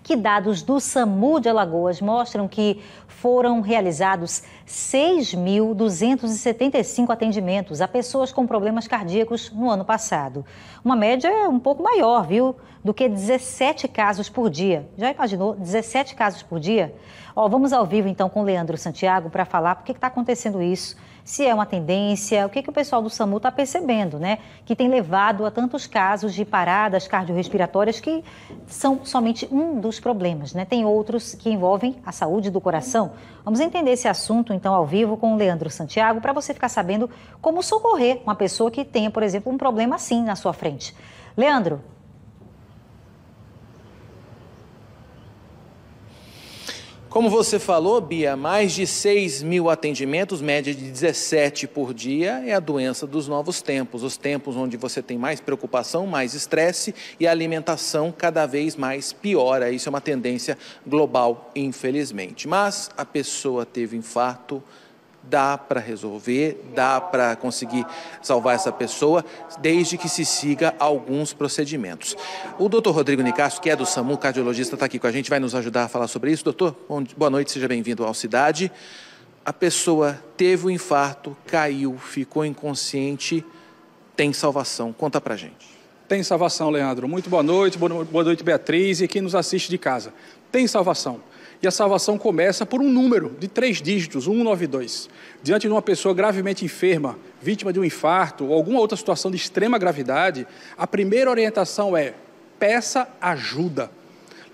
que dados do SAMU de Alagoas mostram que foram realizados 6.275 atendimentos a pessoas com problemas cardíacos no ano passado. Uma média um pouco maior, viu, do que 17 casos por dia. Já imaginou 17 casos por dia? Vamos ao vivo então com o Leandro Santiago para falar por que está acontecendo isso, se é uma tendência, o que o pessoal do SAMU está percebendo, né? Que tem levado a tantos casos de paradas cardiorrespiratórias que são somente um dos problemas, né? Tem outros que envolvem a saúde do coração. Vamos entender esse assunto então ao vivo com o Leandro Santiago para você ficar sabendo como socorrer uma pessoa que tenha, por exemplo, um problema assim na sua frente. Leandro. Como você falou, Bia, mais de 6.000 atendimentos, média de 17 por dia, é a doença dos novos tempos. Os tempos onde você tem mais preocupação, mais estresse e a alimentação cada vez mais piora. Isso é uma tendência global, infelizmente. Mas a pessoa teve infarto, dá para resolver, dá para conseguir salvar essa pessoa, desde que se siga alguns procedimentos. O doutor Rodrigo Nicastro, que é do SAMU, cardiologista, está aqui com a gente, vai nos ajudar a falar sobre isso. Doutor, boa noite, seja bem-vindo ao Cidade. A pessoa teve um infarto, caiu, ficou inconsciente, tem salvação. Conta pra gente. Tem salvação, Leandro. Muito boa noite, Beatriz e quem nos assiste de casa. Tem salvação. E a salvação começa por um número de 3 dígitos, 192. Diante de uma pessoa gravemente enferma, vítima de um infarto ou alguma outra situação de extrema gravidade, a primeira orientação é: peça ajuda.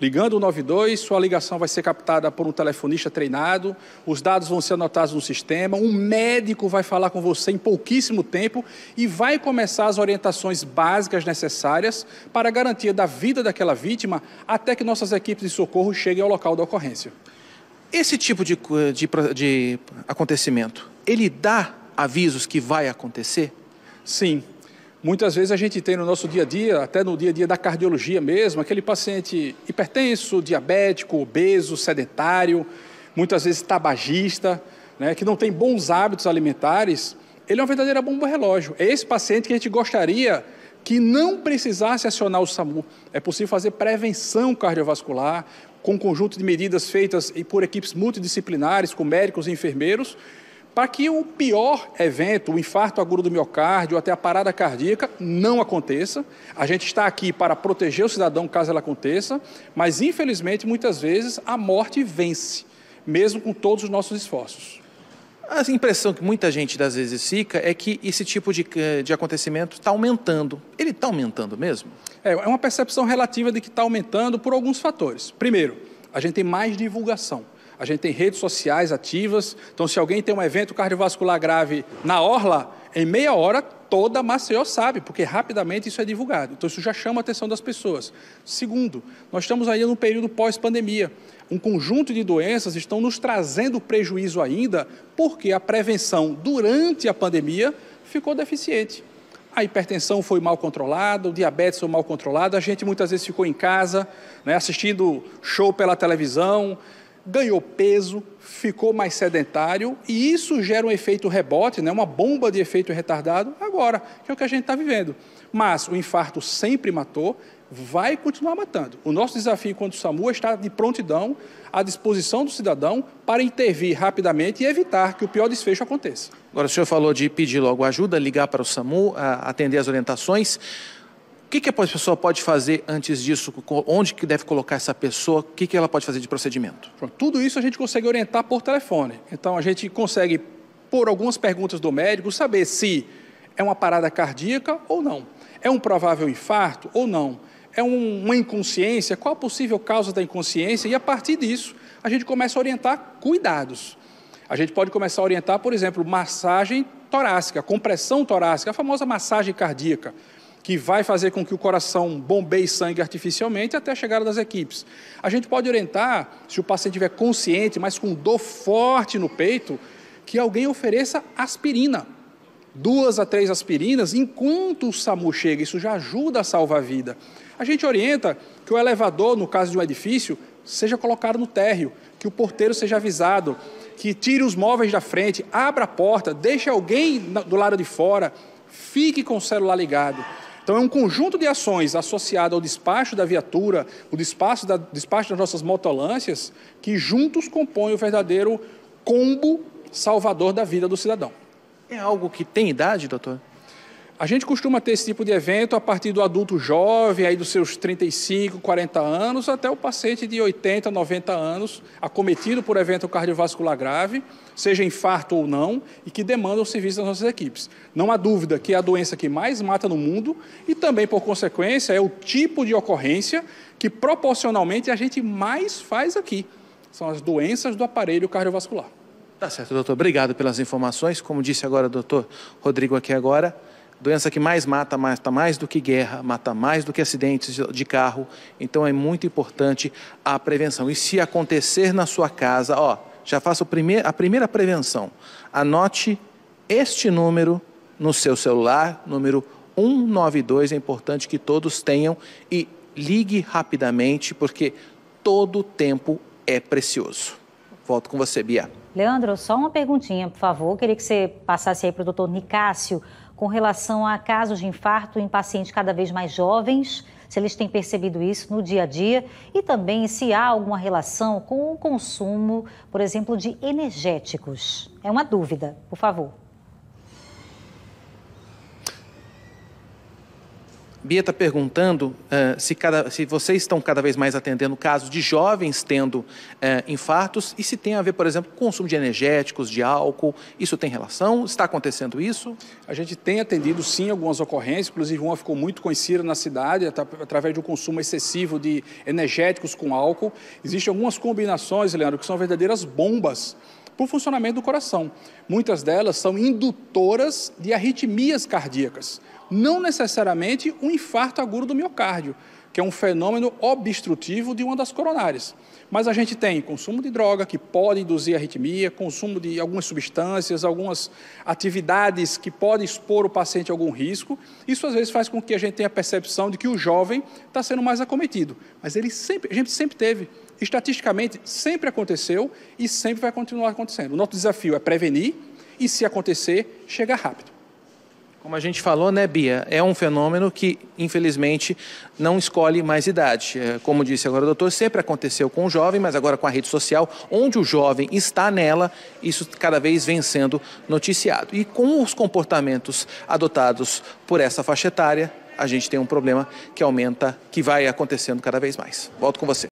Ligando o 192, sua ligação vai ser captada por um telefonista treinado, os dados vão ser anotados no sistema, um médico vai falar com você em pouquíssimo tempo e vai começar as orientações básicas necessárias para a garantia da vida daquela vítima até que nossas equipes de socorro cheguem ao local da ocorrência. Esse tipo de acontecimento, ele dá avisos que vai acontecer? Sim. Muitas vezes a gente tem no nosso dia a dia, até no dia a dia da cardiologia mesmo, aquele paciente hipertenso, diabético, obeso, sedentário, muitas vezes tabagista, né, que não tem bons hábitos alimentares. Ele é uma verdadeira bomba relógio. É esse paciente que a gente gostaria que não precisasse acionar o SAMU. É possível fazer prevenção cardiovascular com um conjunto de medidas feitas por equipes multidisciplinares, com médicos e enfermeiros, para que o pior evento, o infarto agudo do miocárdio, até a parada cardíaca, não aconteça. A gente está aqui para proteger o cidadão caso ela aconteça, mas infelizmente, muitas vezes, a morte vence, mesmo com todos os nossos esforços. A impressão que muita gente às vezes fica é que esse tipo de acontecimento está aumentando. Ele está aumentando mesmo? É uma percepção relativa de que está aumentando por alguns fatores. Primeiro, a gente tem mais divulgação. A gente tem redes sociais ativas, então se alguém tem um evento cardiovascular grave na orla, em meia hora toda Maceió sabe, porque rapidamente isso é divulgado. Então isso já chama a atenção das pessoas. Segundo, nós estamos aí num período pós-pandemia. Um conjunto de doenças estão nos trazendo prejuízo ainda, porque a prevenção durante a pandemia ficou deficiente. A hipertensão foi mal controlada, o diabetes foi mal controlado, a gente muitas vezes ficou em casa, né, assistindo show pela televisão, ganhou peso, ficou mais sedentário e isso gera um efeito rebote, né? Uma bomba de efeito retardado agora, que é o que a gente está vivendo. Mas o infarto sempre matou, vai continuar matando. O nosso desafio enquanto SAMU é estar de prontidão à disposição do cidadão para intervir rapidamente e evitar que o pior desfecho aconteça. Agora, o senhor falou de pedir logo ajuda, ligar para o SAMU, atender as orientações. O que a pessoa pode fazer antes disso? Onde que deve colocar essa pessoa? O que ela pode fazer de procedimento? Tudo isso a gente consegue orientar por telefone. Então, a gente consegue, por algumas perguntas do médico, saber se é uma parada cardíaca ou não. É um provável infarto ou não. É uma inconsciência? Qual a possível causa da inconsciência? E, a partir disso, a gente começa a orientar cuidados. A gente pode começar a orientar, por exemplo, massagem torácica, compressão torácica, a famosa massagem cardíaca, que vai fazer com que o coração bombeie sangue artificialmente até a chegada das equipes. A gente pode orientar, se o paciente estiver consciente, mas com dor forte no peito, que alguém ofereça aspirina. 2 a 3 aspirinas, enquanto o SAMU chega, isso já ajuda a salvar a vida. A gente orienta que o elevador, no caso de um edifício, seja colocado no térreo, que o porteiro seja avisado, que tire os móveis da frente, abra a porta, deixe alguém do lado de fora, fique com o celular ligado. Então, é um conjunto de ações associado ao despacho da viatura, o despacho das nossas motolâncias, que juntos compõem o verdadeiro combo salvador da vida do cidadão. É algo que tem idade, doutor? A gente costuma ter esse tipo de evento a partir do adulto jovem, aí dos seus 35, 40 anos, até o paciente de 80, 90 anos, acometido por evento cardiovascular grave, seja infarto ou não, e que demanda o serviço das nossas equipes. Não há dúvida que é a doença que mais mata no mundo e também, por consequência, é o tipo de ocorrência que proporcionalmente a gente mais faz aqui. São as doenças do aparelho cardiovascular. Tá certo, doutor. Obrigado pelas informações. Como disse agora o doutor Rodrigo aqui agora, doença que mais mata mais do que guerra, mata mais do que acidentes de carro. Então é muito importante a prevenção. E se acontecer na sua casa, já faça a primeira prevenção. Anote este número no seu celular, número 192, é importante que todos tenham e ligue rapidamente, porque todo tempo é precioso. Volto com você, Bia. Leandro, só uma perguntinha, por favor. Queria que você passasse aí para o doutor Nicásio com relação a casos de infarto em pacientes cada vez mais jovens, se eles têm percebido isso no dia a dia e também se há alguma relação com o consumo, por exemplo, de energéticos. É uma dúvida, por favor. Bia está perguntando se vocês estão cada vez mais atendendo casos de jovens tendo infartos e se tem a ver, por exemplo, com o consumo de energéticos, de álcool. Isso tem relação? Está acontecendo isso? A gente tem atendido, sim, algumas ocorrências, inclusive uma ficou muito conhecida na cidade, através do consumo excessivo de energéticos com álcool. Existem algumas combinações, Leandro, que são verdadeiras bombas para o funcionamento do coração. Muitas delas são indutoras de arritmias cardíacas. Não necessariamente um infarto agudo do miocárdio, que é um fenômeno obstrutivo de uma das coronárias. Mas a gente tem consumo de droga, que pode induzir arritmia, consumo de algumas substâncias, algumas atividades que podem expor o paciente a algum risco. Isso, às vezes, faz com que a gente tenha a percepção de que o jovem está sendo mais acometido. Mas a gente sempre teve, estatisticamente, sempre aconteceu e sempre vai continuar acontecendo. O nosso desafio é prevenir e, se acontecer, chegar rápido. Como a gente falou, né, Bia, é um fenômeno que, infelizmente, não escolhe mais idade. Como disse agora o doutor, sempre aconteceu com o jovem, mas agora com a rede social, onde o jovem está nela, isso cada vez vem sendo noticiado. E com os comportamentos adotados por essa faixa etária, a gente tem um problema que aumenta, que vai acontecendo cada vez mais. Volto com você.